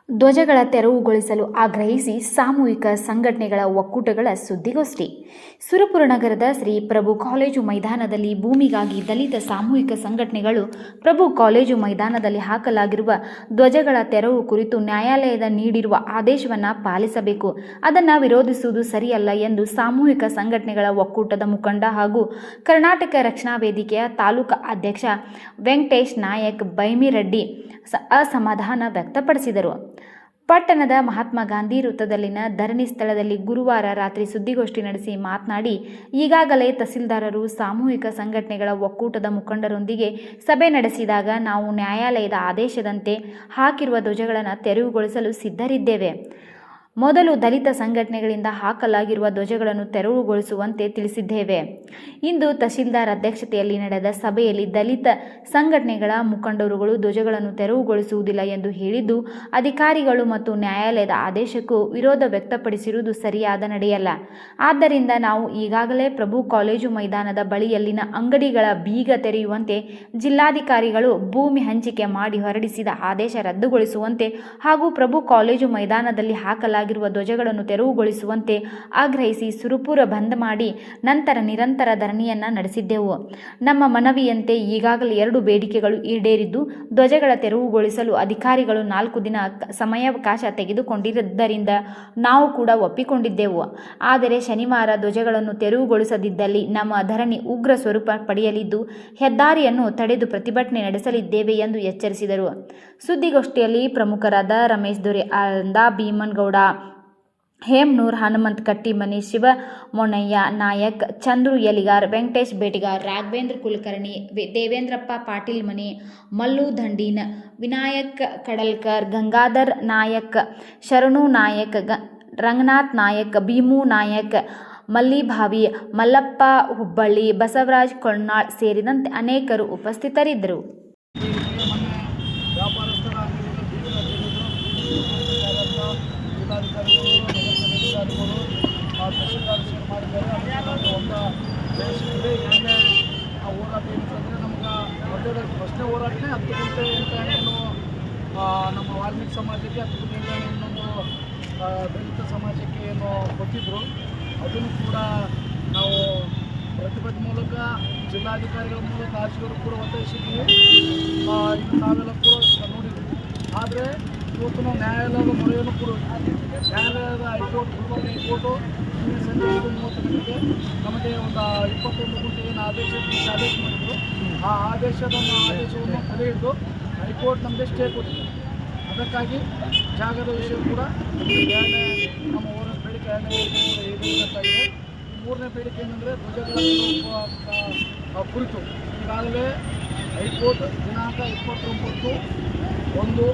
ಧ್ವಜಗಳ ತೆರವುಗೊಳಿಸಲು ಆಗ್ರಹಿಸಿ ಸಾಮೂಹಿಕ ಸಂಘಟನೆಗಳ ಒಕ್ಕೂಟಗಳ ಸುದ್ದಿಗೋಷ್ಠಿ. ಸುರಪುರ ನಗರದ ಶ್ರೀ ಪ್ರಭು ಕಾಲೇಜು ಮೈದಾನದಲ್ಲಿ ಭೂಮಿಗಾಗಿ ದಲಿತ ಸಾಮೂಹಿಕ ಸಂಘಟನೆಗಳು ಪ್ರಭು ಕಾಲೇಜು ಮೈದಾನದಲ್ಲಿ ಹಾಕಲಾಗಿರುವ ಧ್ವಜಗಳ ತೆರವು ಕುರಿತು ನ್ಯಾಯಾಲಯದ ನೀಡಿರುವ ಆದೇಶವನ್ನು ಪಾಲಿಸಬೇಕು, ಅದನ್ನು ವಿರೋಧಿಸುವುದು ಸರಿಯಲ್ಲ ಎಂದು ಸಾಮೂಹಿಕ ಸಂಘಟನೆಗಳ ಒಕ್ಕೂಟದ ಮುಖಂಡ ಹಾಗೂ ಕರ್ನಾಟಕ ರಕ್ಷಣಾ ವೇದಿಕೆಯ ತಾಲೂಕಾ ಅಧ್ಯಕ್ಷ ವೆಂಕಟೇಶ್ ನಾಯಕ್ ಬೈಮಿರೆಡ್ಡಿ ಅಸಮಾಧಾನ ವ್ಯಕ್ತಪಡಿಸಿದರು. ಪಟ್ಟಣದ ಮಹಾತ್ಮ ಗಾಂಧಿ ವೃತ್ತದಲ್ಲಿನ ಧರಣಿ ಸ್ಥಳದಲ್ಲಿ ಗುರುವಾರ ರಾತ್ರಿ ಸುದ್ದಿಗೋಷ್ಠಿ ನಡೆಸಿ ಮಾತನಾಡಿ, ಈಗಾಗಲೇ ತಹಸೀಲ್ದಾರರು ಸಾಮೂಹಿಕ ಸಂಘಟನೆಗಳ ಒಕ್ಕೂಟದ ಮುಖಂಡರೊಂದಿಗೆ ಸಭೆ ನಡೆಸಿದಾಗ ನಾವು ನ್ಯಾಯಾಲಯದ ಆದೇಶದಂತೆ ಹಾಕಿರುವ ಧ್ವಜಗಳನ್ನು ತೆರವುಗೊಳಿಸಲು ಸಿದ್ಧರಿದ್ದೇವೆ. ಮೊದಲು ದಲಿತ ಸಂಘಟನೆಗಳಿಂದ ಹಾಕಲಾಗಿರುವ ಧ್ವಜಗಳನ್ನು ತೆರವುಗೊಳಿಸುವಂತೆ ತಿಳಿಸಿದ್ದೇವೆ. ಇಂದು ತಹಸೀಲ್ದಾರ್ ಅಧ್ಯಕ್ಷತೆಯಲ್ಲಿ ನಡೆದ ಸಭೆಯಲ್ಲಿ ದಲಿತ ಸಂಘಟನೆಗಳ ಮುಖಂಡರುಗಳು ಧ್ವಜಗಳನ್ನು ತೆರವುಗೊಳಿಸುವುದಿಲ್ಲ ಎಂದು ಹೇಳಿದ್ದು, ಅಧಿಕಾರಿಗಳು ಮತ್ತು ನ್ಯಾಯಾಲಯದ ಆದೇಶಕ್ಕೂ ವಿರೋಧ ವ್ಯಕ್ತಪಡಿಸಿರುವುದು ಸರಿಯಾದ ನಡೆಯಲ್ಲ. ಆದ್ದರಿಂದ ನಾವು ಈಗಾಗಲೇ ಪ್ರಭು ಕಾಲೇಜು ಮೈದಾನದ ಬಳಿಯಲ್ಲಿನ ಅಂಗಡಿಗಳ ಬೀಗ ತೆರೆಯುವಂತೆ, ಜಿಲ್ಲಾಧಿಕಾರಿಗಳು ಭೂಮಿ ಹಂಚಿಕೆ ಮಾಡಿ ಹೊರಡಿಸಿದ ಆದೇಶ ರದ್ದುಗೊಳಿಸುವಂತೆ ಹಾಗೂ ಪ್ರಭು ಕಾಲೇಜು ಮೈದಾನದಲ್ಲಿ ಹಾಕಲಾಗಿರುವ ಧ್ವಜಗಳನ್ನು ತೆರವುಗೊಳಿಸುವಂತೆ ಆಗ್ರಹಿಸಿ ಸುರಪುರ ಬಂದ್ ಮಾಡಿ ನಂತರ ನಿರಂತರ ಧರಣಿಯನ್ನು ನಡೆಸಿದ್ದೆವು. ನಮ್ಮ ಮನವಿಯಂತೆ ಈಗಾಗಲೇ 2 ಬೇಡಿಕೆಗಳು ಈಡೇರಿದ್ದು, ಧ್ವಜಗಳ ತೆರವುಗೊಳಿಸಲು ಅಧಿಕಾರಿಗಳು 4 ದಿನ ಸಮಯಾವಕಾಶ ತೆಗೆದುಕೊಂಡಿದ್ದರಿಂದ ನಾವು ಕೂಡ ಒಪ್ಪಿಕೊಂಡಿದ್ದೆವು. ಆದರೆ ಶನಿವಾರ ಧ್ವಜಗಳನ್ನು ತೆರವುಗೊಳಿಸದಿದ್ದಲ್ಲಿ ನಮ್ಮ ಧರಣಿ ಉಗ್ರ ಸ್ವರೂಪ ಪಡೆಯಲಿದ್ದು, ಹೆದ್ದಾರಿಯನ್ನು ತಡೆದು ಪ್ರತಿಭಟನೆ ನಡೆಸಲಿದ್ದೇವೆ ಎಂದು ಎಚ್ಚರಿಸಿದರು. ಸುದ್ದಿಗೋಷ್ಠಿಯಲ್ಲಿ ಪ್ರಮುಖರಾದ ರಮೇಶ್ ದೊರೆ ಆಳಂದ, ಭೀಮನಗೌಡ, ಹೇಮನೂರ್, ಹನುಮಂತ ಕಟ್ಟಿಮನಿ, ಶಿವಮೊನ್ನಯ್ಯ ನಾಯಕ್, ಚಂದ್ರು ಯಲಿಗಾರ್, ವೆಂಕಟೇಶ್ ಬೇಟಿಗಾರ್, ರಾಘವೇಂದ್ರ ಕುಲಕರ್ಣಿ, ದೇವೇಂದ್ರಪ್ಪ ಪಾಟೀಲ್ ಮನಿ, ಮಲ್ಲು ದಂಡೀನ್, ವಿನಾಯಕ್ ಕಡಲ್ಕರ್, ಗಂಗಾಧರ್ ನಾಯಕ್, ಶರಣು ನಾಯಕ್, ರಂಗನಾಥ್ ನಾಯಕ್, ಭೀಮು ನಾಯಕ್, ಮಲ್ಲಿಭಾವಿ, ಮಲ್ಲಪ್ಪ ಹುಬ್ಬಳ್ಳಿ, ಬಸವರಾಜ್ ಕೊಳ್ನಾಳ್ ಸೇರಿದಂತೆ ಅನೇಕರು ಉಪಸ್ಥಿತರಿದ್ದರು. ಜಿಲ್ಲಾಧಿಕಾರಿಗಳು ತಹಸೀಲ್ದಾರ್ ಸೇರಿ ಮಾಡಿದ್ದಾರೆ. ಒಂದು ಜಯಿಸಿದೆ. ಏನೇ ಆ ಹೋರಾಟ ಏನಂತಂದರೆ ನಮ್ಗೆ ಮೊದಲ ಫಸ್ಟ್ನೇ ಹೋರಾಟನೇ 10 ಗಂಟೆ ಏನು ನಮ್ಮ ವಾಲ್ಮೀಕಿ ಸಮಾಜಕ್ಕೆ 10 ಗಂಟೆ ಇನ್ನೊಂದು ದಲಿತ ಸಮಾಜಕ್ಕೆ ಏನು ಕೊಟ್ಟಿದ್ದರು, ಅದನ್ನು ಕೂಡ ನಾವು ಪ್ರತಿಭಟನೆ ಮೂಲಕ ಜಿಲ್ಲಾಧಿಕಾರಿಗಳ ಮೂಲಕ ಆರ್ಜಿಗಳು ಕೂಡ ಒತ್ತಾಯಿಸಿದ್ದೀವಿ. ಇದು ನಾವೆಲ್ಲ ಕೂಡ ನೋಡಿದ್ವಿ. ಆದರೆ ಇವತ್ತು ನಾವು ನ್ಯಾಯಾಲಯದ ಮೊರೆಯನ್ನು ಕೂಡ ನ್ಯಾಯಾಲಯದ ಹೈಕೋರ್ಟ್, ಗುಲ್ಬರ್ಗ ಹೈಕೋರ್ಟು ನಿನ್ನೆ ಸಂಜೆ 5:30 ಗಂಟೆಗೆ ನಮಗೆ ಒಂದು 21 ಗಂಟೆ ಏನು ಆದೇಶ ಮಾಡಿದ್ರು, ಆ ಆದೇಶವನ್ನು ತಡೆ ಹಿಡಿದು ಹೈಕೋರ್ಟ್ ನಮಗೆ ಸ್ಟೇ ಕೊಟ್ಟಿದೆ. ಅದಕ್ಕಾಗಿ ಜಾಗದ ವಿಷಯ ಕೂಡ ನಮ್ಮ ಹೋರಾಟ ಬೇಡಿಕೆ 2ನೇ ಏನಿದೆ. 3ನೇ ಬೇಡಿಕೆ ಏನಂದರೆ ಧ್ವಜಗಳ ಕುರಿತು ಈಗಾಗಲೇ ಹೈಕೋರ್ಟ್ ದಿನಾಂಕ 29/1/2022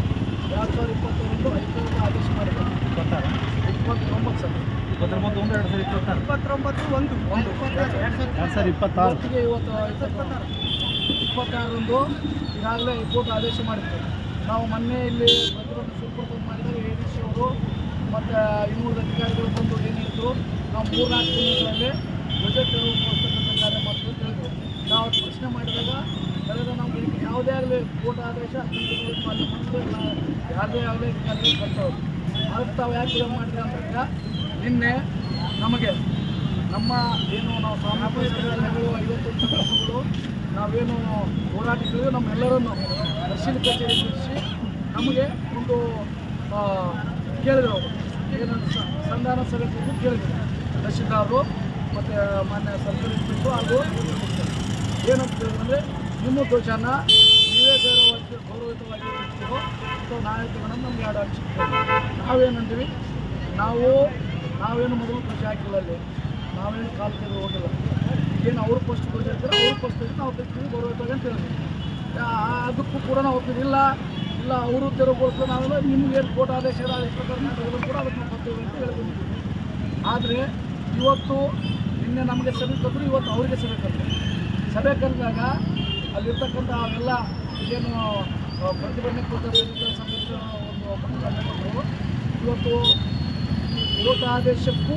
ಹೈಕೋರ್ಟ್ ಆದೇಶ ಮಾಡಿದ್ದಾರೆ. 29/1/2022 ಇವತ್ತು ಈಗಾಗಲೇ ಹೈಕೋರ್ಟ್ ಆದೇಶ ಮಾಡಿದ್ದಾರೆ. ನಾವು ಮೊನ್ನೆ ಇಲ್ಲಿ ಪ್ರತಿಭಟನೆ ಸುಪ್ರೀಂ ಮಾಡಿದಾಗ ADC ಅವರು ಮತ್ತು 200 ಅಧಿಕಾರಿಗಳು ಬಂದು ಏನು ಹೇಳಿದ್ರು, ನಾವು 3-4 ದಿನಗಳಲ್ಲಿ ಧ್ವಜ ತೆರವುಗೊಳಿಸ್ತಕ್ಕಂಥ ಕಾರ್ಯ ಮಾಡ್ತೀವಿ ಅಂತ ಹೇಳಿದ್ರು. ನಾವು ಪ್ರಶ್ನೆ ಮಾಡಿದಾಗ ನಾವು ಯಾವುದೇ ಆಗಲಿ ಕೋರ್ಟ್ ಆದೇಶ ಯಾರದೇ ಆಗಲಿ ಅಧಿಕಾರಿಗಳು ಬರ್ತವ್ರು, ಅದಕ್ಕೆ ತಾವು ಯಾಕೆ ಇದು ಮಾಡಿದೆ ಅಂತಂದ್ರೆ, ನಿನ್ನೆ ನಮಗೆ ನಮ್ಮ ಏನು ನಾವು ಸಾಮಾಜಿಕ ಸಂಘಟನೆಗಳು 51 ಕೆಲಸಗಳು ನಾವೇನು ಹೋರಾಟಗಳು ನಮ್ಮೆಲ್ಲರನ್ನು ತಹಸೀಲ್ ಕಚೇರಿ ತಿಳಿಸಿ ನಮಗೆ ಒಂದು ಕೇಳಿದ್ರು. ಏನು ಸಂಧಾನ ಸಭೆ ಕೇಳಿದ್ರು ತಹಸೀಲ್ದಾರರು ಮತ್ತು ಮಾನ್ಯ ಸರ್ಕಾರಿ ಇನ್ಸ್ಪೆಕ್ಟರ್ ಹಾಗೂ ಏನಂತ ಹೇಳಿದ್ರೆ, ನಿಮ್ಮ ಧ್ವಜನ ನೀವೇ ಗೌರವಿತವಾಗಿ ಇರ್ತೀವೋ ಅಥವಾ ನಾಯಕಗಳನ್ನು ನಮ್ಗೆ 2 ಹಂಚಿರ್ತೇವೆ. ನಾವೇನಂತೀವಿ, ನಾವೇನು ಮೊದಲು ಧ್ವಜ ಹಾಕಿಲ್ಲ, ಅಲ್ಲಿ ನಾವೇನು ಕಾಲು ತೆಗೆದು ಹೋಗಿಲ್ಲ. ಏನು ಅವ್ರು ಫಸ್ಟ್ ಧ್ವಜ ಇರ್ತಾರೆ, ಅವ್ರು ಫಸ್ಟ್ ನಾವು ತೆಗ್ತೀವಿ ಗೌರವಿತವಾಗಿ ಅಂತ ಹೇಳಿದ್ವಿ. ಅದಕ್ಕೂ ಕೂಡ ನಾವು ಒಪ್ಪಿದಿಲ್ಲ. ಇಲ್ಲ ಅವರು ತೆರವುಗೊಳಿಸಲು ನಾವೆಲ್ಲ ನಿಮ್ಗೆ ಏನು ಕೋರ್ಟ್ ಆದೇಶ ಪ್ರಕಾರ ಕೂಡ ಅದಕ್ಕೆ ನಾವು ಬರ್ತೀವಿ ಅಂತ ಹೇಳ್ತೀವಿ. ಆದರೆ ಇವತ್ತು ನಿನ್ನೆ ನಮಗೆ ಸಭೆ ಕರೆದ್ರು, ಇವತ್ತು ಅವರಿಗೆ ಸಭೆ ಕರೆದ್ರು. ಸಭೆ ಕರೆದಾಗ ಅಲ್ಲಿರ್ತಕ್ಕಂಥ ಅವೆಲ್ಲ ಏನು ಪ್ರತಿಭಟನೆ ಸಂಘಟನೆ ಒಂದು ಇವತ್ತು ಕೋರ್ಟ್ ಆದೇಶಕ್ಕೂ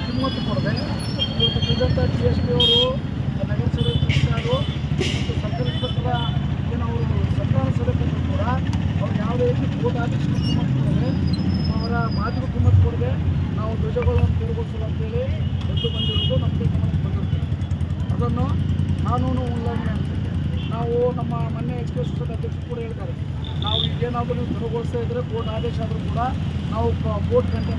ಕಿಮ್ಮತ್ತು ಕೊಡದೆ ಇವತ್ತು ಪ್ರೆಸಿಡೆಂಟ್ DSP ಅವರು, ನಗರಸಭೆ ಸದಸ್ಯರು ಮತ್ತು ಸರ್ಕಾರಿ ಇನ್ಸ್ಪೆಕ್ಟರ್ ಏನು ಅವರು ಸರ್ಕಾರ ಸಭೆ ಕೂಡ ಅವ್ರು ಯಾವುದೇ ರೀತಿ ಕೋರ್ಟ್ ಆದೇಶ ಕಿಮ್ಮತ್ತು ಕೊಡದೆ ಅವರ ಮಾತಿಗೂ ಕಿಮ್ಮತ್ತು ಕೊಡದೆ ನಾವು ಧ್ವಜಗಳನ್ನು ತೆರವುಗೊಳಿಸಲು ಅಂತೇಳಿ ಎದ್ದು ಬಂದಿರೋದು ನಮಗೆ ಗಮನಕ್ಕೆ ಬಂದಿರ್ತದೆ. ಅದನ್ನು ಕಾನೂನು ಉಲ್ಲಂಘನೆ ಆಗ್ತದೆ. ನಾವು ನಮ್ಮ ಮೊನ್ನೆ ಎಚ್ ಕೆ ಸುಸದ ಅಧ್ಯಕ್ಷರು ಕೂಡ ಹೇಳ್ತಾರೆ, ನಾವು ಈಗೇನಾದರೂ ನೀವು ತೆರವುಗೊಳಿಸ್ತಾ ಇದ್ದರೆ ಕೋರ್ಟ್ ಆದೇಶ ಆದರೂ ಕೂಡ ನಾವು ಕೋರ್ಟ್ ಗಂಟೆ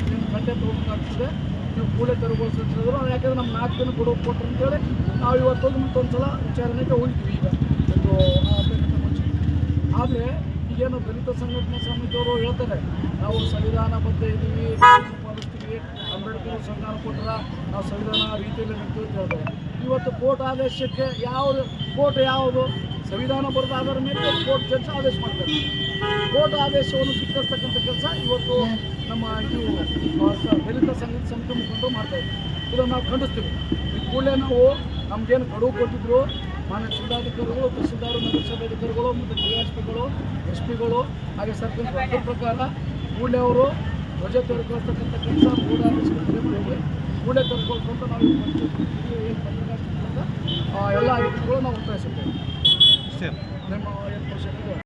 ಹೋಗಬೇಕಾಗ್ತದೆ, ನೀವು ಕೂಡಲೇ ತೆರವುಗೊಳಿಸಿದ್ರು. ಯಾಕೆಂದರೆ ನಮ್ಮ 4 ದಿನ ಕೊಡೋ ಕೊಟ್ಟರು ಅಂತೇಳಿ ನಾವು ಇವತ್ತೊಂದು ಮತ್ತೊಂದು ಸಲ ವಿಚಾರಣೆಗೆ ಹೋಗ್ತೀವಿ. ಈಗ ಒಂದು ಅಪೇಕ್ಷೆ ಮುಂಚೆ ಆದರೆ ಈಗೇನು ದಲಿತ ಸಂಘಟನಾ ಸಮಿತಿಯವರು ಹೇಳ್ತಾರೆ, ನಾವು ಸಂವಿಧಾನಬದ್ಧ ಇದ್ದೀವಿ, ಪಾಲಿಸ್ತೀವಿ, ಅಂಬೇಡ್ಕರ್ ಸಂವಿಧಾನ ಕೊಟ್ಟರೆ ನಾವು ಸಂವಿಧಾನ ರೀತಿಯಲ್ಲಿ ನಡ್ತೀವಿ ಅಂತ ಹೇಳ್ತಾರೆ. ಇವತ್ತು ಕೋರ್ಟ್ ಆದೇಶಕ್ಕೆ ಯಾವುದು ಸಂವಿಧಾನ ಬರೆದ ಆಧಾರ ಮೇಲೆ ಕೋರ್ಟ್ ಜಡ್ಜ್ ಆದೇಶ ಮಾಡ್ತಾರೆ. ಕೋರ್ಟ್ ಆದೇಶವನ್ನು ಧಿಕ್ಕರಿಸ್ತಕ್ಕಂಥ ಕೆಲಸ ಇವತ್ತು ನಮ್ಮ ದಲಿತ ಸಂಘದ ಸಮಿತಿ ಮುಖಂಡರು ಮಾಡ್ತಾಯಿದ್ದೀವಿ. ಇದನ್ನು ನಾವು ಖಂಡಿಸ್ತೀವಿ. ಈ ಕೂಡಲೇ ನಾವು ನಮಗೇನು ಗಡುವು ಕೊಟ್ಟಿದ್ರು ಮಾನ್ಯ ಜಿಲ್ಲಾಧಿಕಾರಿಗಳು, ತಹಸೀಲ್ದಾರ್, ನಗರಸಭೆ ಅಧಿಕಾರಿಗಳು ಮತ್ತು DSPಗಳು, SP ಗಳು ಹಾಗೆ ಸರ್ಕಾರ ಅದ್ರ ಪ್ರಕಾರ ಕೂಡಲೇ ಅವರು ಧ್ವಜ ತೆರವುಗೊಳಿಸ್ತಕ್ಕಂಥ ಕೆಲಸ ಕೋರ್ಟ್ ಆದೇಶಕ್ಕೆ ಕೂಡಲೇ ತೆರವುಗೊಳಿಸುವಂತ ನಾವು ಎಲ್ಲ ಅಧಿಕಾರಿಗಳು ನಾವು ಒತ್ತಾಯಿಸುತ್ತೇವೆ. ನಿಮ್ಮ ಏನು